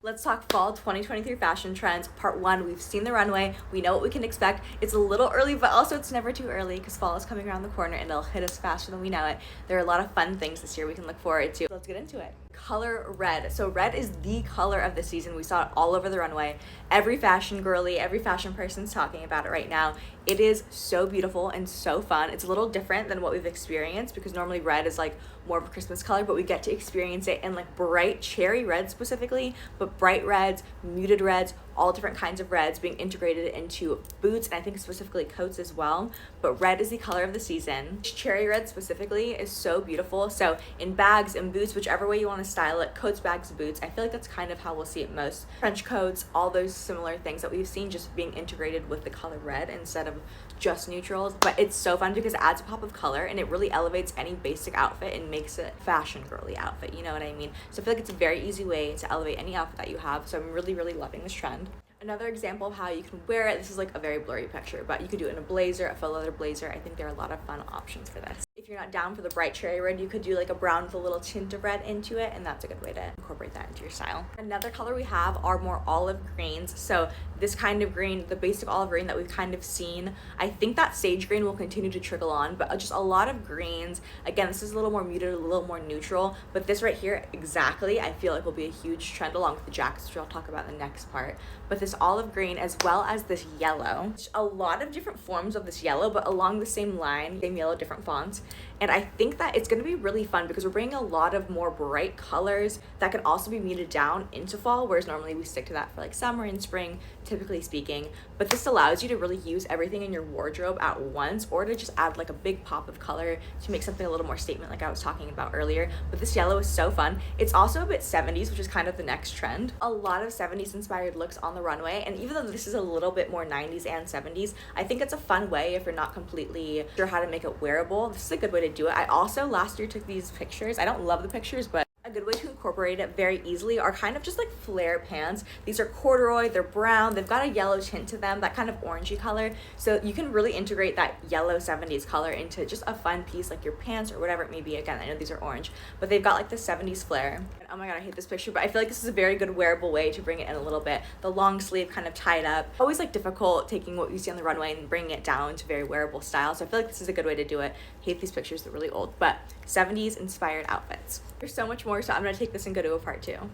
Let's talk fall 2023 fashion trends. Part one, we've seen the runway. We know what we can expect. It's a little early, but also it's never too early because fall is coming around the corner and it'll hit us faster than we know it. There are a lot of fun things this year we can look forward to. Let's get into it. Color red. So red is the color of the season. We saw it all over the runway. Every fashion girly, every fashion person's talking about it right now. It is so beautiful and so fun. It's a little different than what we've experienced because normally red is like more of a Christmas color, but we get to experience it in like bright cherry red specifically, but bright reds, muted reds, all different kinds of reds being integrated into boots and I think specifically coats as well. But red is the color of the season. Cherry red specifically is so beautiful. So in bags and boots, whichever way you want to style it, coats, bags, boots, I feel like that's kind of how we'll see it most. Trench coats, all those similar things that we've seen just being integrated with the color red instead of just neutrals. But it's so fun because it adds a pop of color and it really elevates any basic outfit and makes it a fashion girly outfit, you know what I mean? So I feel like it's a very easy way to elevate any outfit that you have. So I'm really loving this trend. Another example of how you can wear it, this is like a very blurry picture, but you could do it in a blazer, a faux leather blazer. I think there are a lot of fun options for this. If you're not down for the bright cherry red, you could do like a brown with a little tint of red into it, and that's a good way to incorporate that into your style. Another color we have are more olive greens. So this kind of green, the basic olive green that we've kind of seen, I think that sage green will continue to trickle on, but just a lot of greens. Again, this is a little more muted, a little more neutral, but this right here, exactly, I feel like will be a huge trend along with the jackets, which I'll talk about in the next part. But this olive green as well as this yellow, a lot of different forms of this yellow, but along the same line, same yellow, different fonts. And I think that it's going to be really fun because we're bringing a lot of more bright colors that can also be muted down into fall, whereas normally we stick to that for like summer and spring, typically speaking. But this allows you to really use everything in your wardrobe at once, or to just add like a big pop of color to make something a little more statement like I was talking about earlier. But this yellow is so fun. It's also a bit 70s, which is kind of the next trend. A lot of 70s inspired looks on the runway, and even though this is a little bit more 90s and 70s, I think it's a fun way if you're not completely sure how to make it wearable. This is a good way to do it. I also last year took these pictures. I don't love the pictures, but a good way to incorporate it very easily are kind of just like flare pants. These are corduroy, they're brown, they've got a yellow tint to them, that kind of orangey color. So you can really integrate that yellow 70s color into just a fun piece like your pants or whatever it may be. Again, I know these are orange, but they've got like the 70s flair. And oh my God, I hate this picture, but I feel like this is a very good wearable way to bring it in a little bit. The long sleeve kind of tied up. Always like difficult taking what you see on the runway and bringing it down to very wearable style. So I feel like this is a good way to do it. Hate these pictures, they're really old, but 70s inspired outfits. There's so much more, so I'm gonna take this and go to a part two.